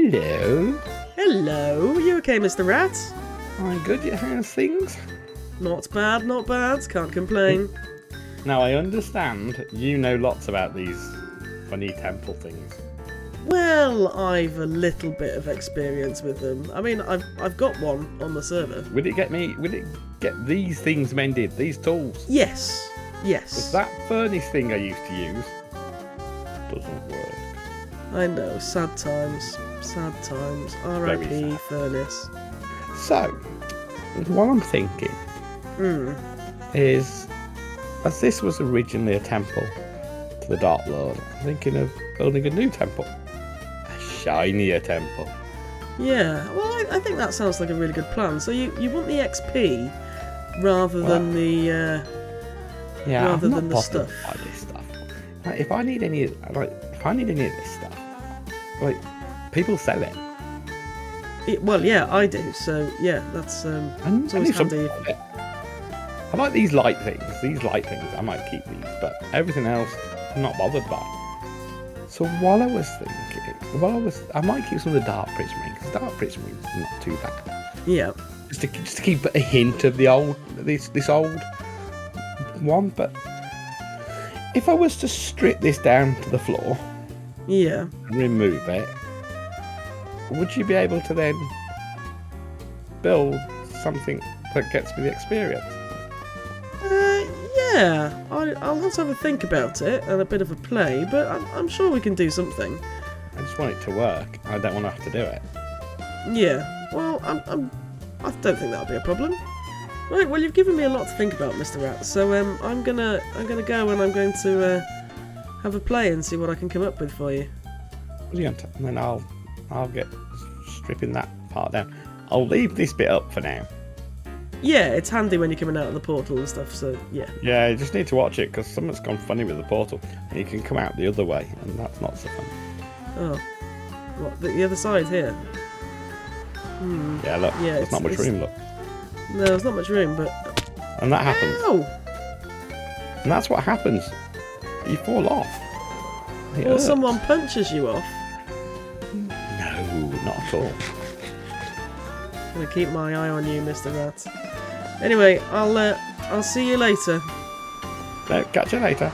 Hello. Hello, you okay, Mr. Rat? I'm good, how's things? Not bad, not bad, can't complain. Now I understand you know lots about these funny temple things. Well, I've a little bit of experience with them. I mean, I've got one on the server. Will it get these things mended, these tools? Yes, yes. 'Cause that furnace thing I used to use doesn't work. I know, sad times, R.I.P. furnace. So, what I'm thinking is, as this was originally a temple to the Dark Lord, I'm thinking of building a new temple. A shinier temple. Yeah, well, I think that sounds like a really good plan. So you want the XP rather than the stuff. By this stuff. Like, if I need any of this stuff, like, people sell it. Well, yeah, I do. So yeah, that's it's always handy. I like these light things. I might keep these, but everything else, I'm not bothered by. So while I was thinking, I might keep some of the dark prismarine, because dark prismarine is not too bad. Yeah. Just to keep a hint of the old, this old one. But if I was to strip this down to the floor, yeah, and remove it, would you be able to then build something that gets me the experience? Yeah, I'll have to have a think about it and a bit of a play, but I'm sure we can do something. I just want it to work. I don't want to have to do it. Yeah, well, I don't think that'll be a problem. Right, well, you've given me a lot to think about, Mr. Rat. So I'm gonna go and I'm going to have a play and see what I can come up with for you. Brilliant. And then I'll get stripping that part down. I'll leave this bit up for now. Yeah, it's handy when you're coming out of the portal and stuff, so yeah. Yeah, you just need to watch it, because something's gone funny with the portal, and you can come out the other way, and that's not so fun. Oh. What, the other side here? Yeah, look, Yeah, there's not much room, look. No, there's not much room, but... And that happens. Ow! And that's what happens. You fall off. Or someone punches you off. No, not at all. I'm gonna keep my eye on you, Mr. Rat. Anyway, I'll see you later. No, catch you later.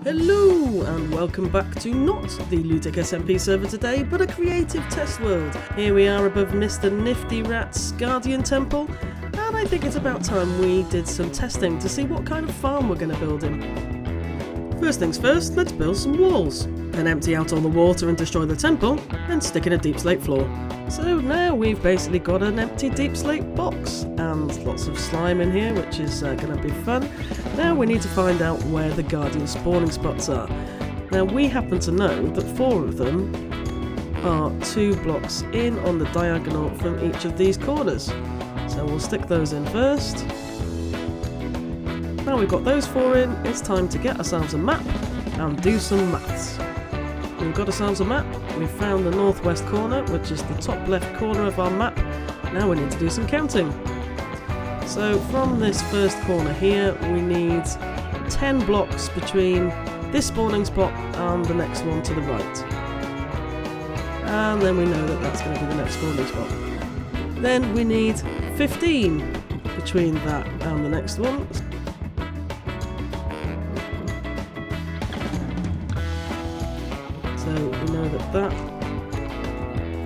Hello, and welcome back to not the Ludic SMP server today, but a creative test world. Here we are above Mr. Niftyrat's Guardian Temple, and I think it's about time we did some testing to see what kind of farm we're going to build him. First things first, let's build some walls. Then empty out all the water and destroy the temple, and stick in a deep slate floor. So now we've basically got an empty deep slate box, and lots of slime in here, which is going to be fun. Now we need to find out where the Guardian spawning spots are. Now we happen to know that 4 of them are 2 blocks in on the diagonal from each of these corners. So we'll stick those in first. Now we've got those 4 in, it's time to get ourselves a map and do some maths. We've got ourselves a map, we've found the northwest corner, which is the top left corner of our map. Now we need to do some counting. So from this first corner here, we need 10 blocks between this spawning spot and the next one to the right. And then we know that that's going to be the next spawning spot. Then we need 15 between that and the next one. So we know that that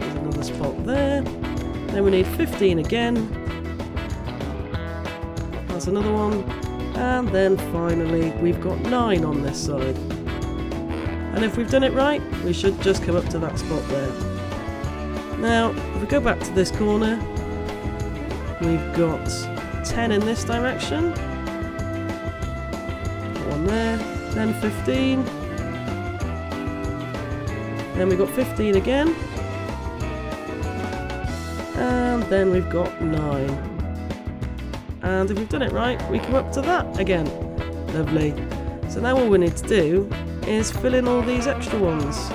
is another spot there. Then we need 15 again. That's another one. And then finally we've got 9 on this side. And if we've done it right, we should just come up to that spot there. Now, if we go back to this corner, we've got 10 in this direction. down there, then 15. Then we've got 15 again. And then we've got 9. And if we've done it right, we come up to that again. Lovely. So now all we need to do is fill in all these extra ones.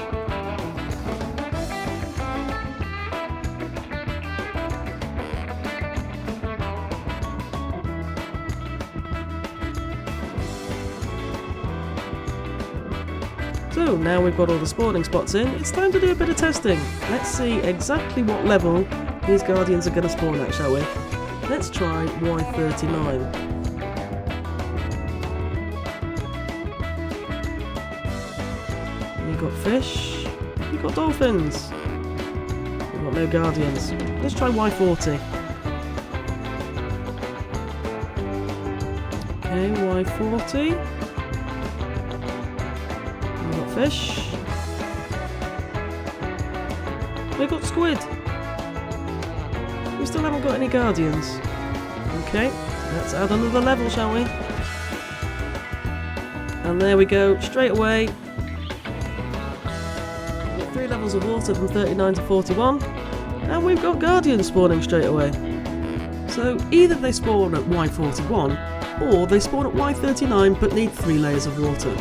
So now we've got all the spawning spots in, it's time to do a bit of testing. Let's see exactly what level these guardians are going to spawn at, shall we? Let's try Y39. You've got fish, you've got dolphins, you've got no guardians. Let's try Y40. Okay, Y40. Fish. We've got squid. We still haven't got any guardians. Okay, let's add another level, shall we? And there we go, straight away. We've got 3 levels of water from 39 to 41. And we've got guardians spawning straight away. So either they spawn at Y41 or they spawn at Y39 but need 3 layers of water.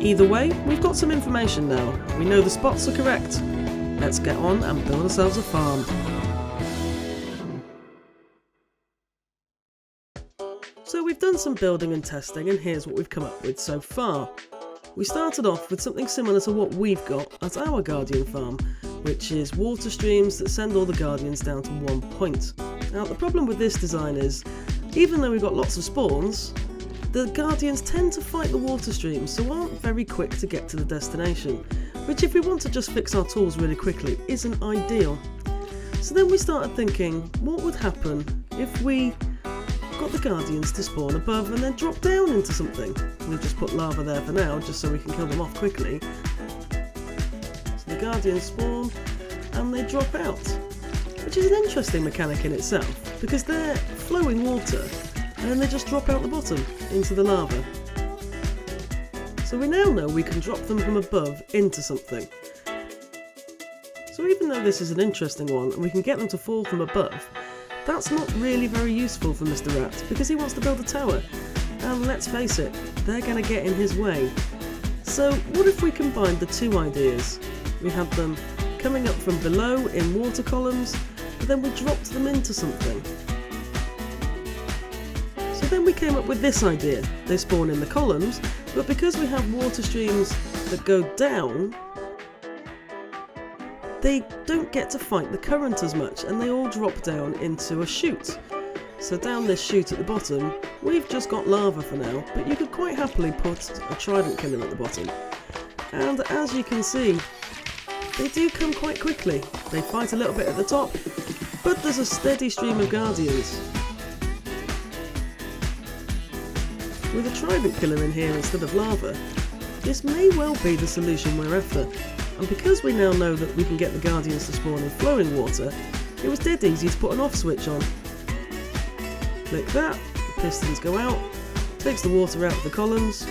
Either way, we've got some information now. We know the spots are correct. Let's get on and build ourselves a farm. So we've done some building and testing, and here's what we've come up with so far. We started off with something similar to what we've got at our guardian farm, which is water streams that send all the guardians down to one point. Now the problem with this design is, even though we've got lots of spawns, the guardians tend to fight the water streams, so aren't very quick to get to the destination, which if we want to just fix our tools really quickly isn't ideal. So then we started thinking, what would happen if we got the guardians to spawn above and then drop down into something? We'll just put lava there for now, just so we can kill them off quickly. So the guardians spawn and they drop out, which is an interesting mechanic in itself, because they're flowing water and then they just drop out the bottom into the lava. So we now know we can drop them from above into something. So even though this is an interesting one and we can get them to fall from above, that's not really very useful for Mr. Rat because he wants to build a tower. And let's face it, they're going to get in his way. So what if we combined the two ideas? We had them coming up from below in water columns, but then we dropped them into something. Then we came up with this idea. They spawn in the columns, but because we have water streams that go down, they don't get to fight the current as much, and they all drop down into a chute. So down this chute at the bottom, we've just got lava for now, but you could quite happily put a trident killer at the bottom. And as you can see, they do come quite quickly. They fight a little bit at the top, but there's a steady stream of guardians. With a trident killer in here instead of lava, this may well be the solution we're after, and because we now know that we can get the guardians to spawn in flowing water, it was dead easy to put an off switch on. Click that, the pistons go out, takes the water out of the columns,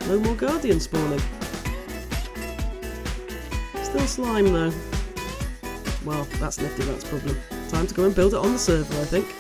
no more guardians spawning. Still slime though. Well, that's Niftyrat's problem. Time to go and build it on the server, I think.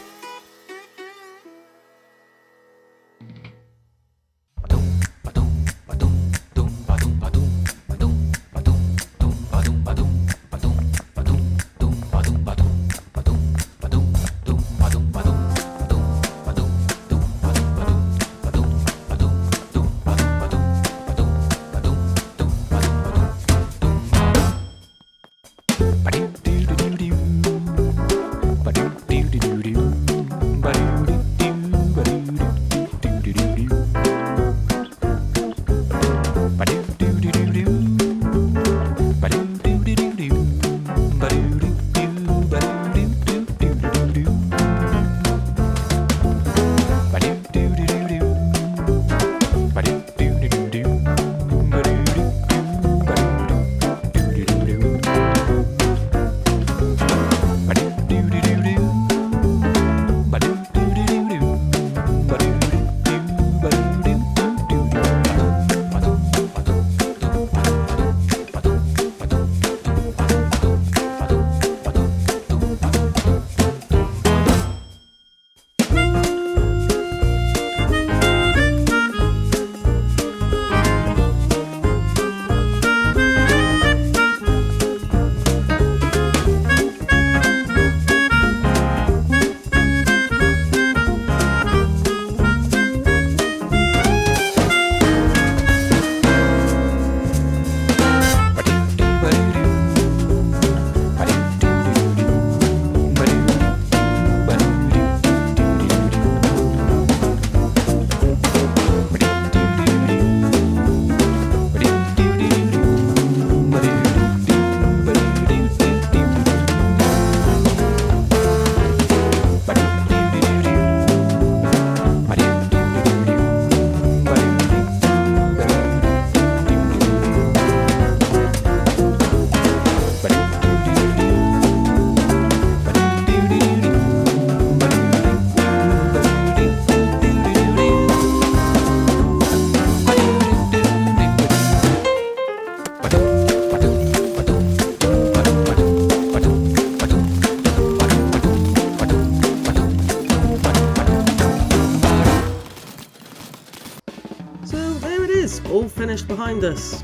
is, all finished behind us.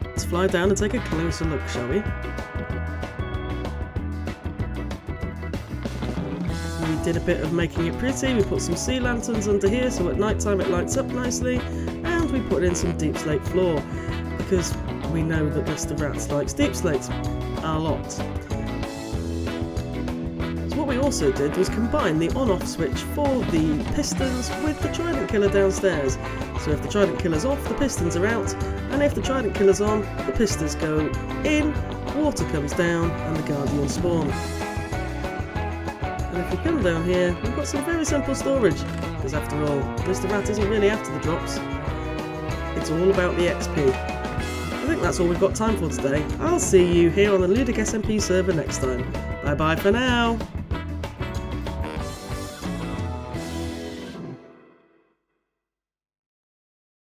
Let's fly down and take a closer look, shall we? We did a bit of making it pretty. We put some sea lanterns under here so at night time it lights up nicely, and we put in some deep slate floor because we know that Mr. Rats likes deep slate a lot. So what we also did was combine the on-off switch for the pistons with the trident killer downstairs. So if the trident killer's off, the pistons are out, and if the trident killer's on, the pistons go in, water comes down, and the guardians spawn. And if we come down here, we've got some very simple storage, because after all, Mr. Rat isn't really after the drops. It's all about the XP. I think that's all we've got time for today. I'll see you here on the Ludic SMP server next time. Bye bye for now!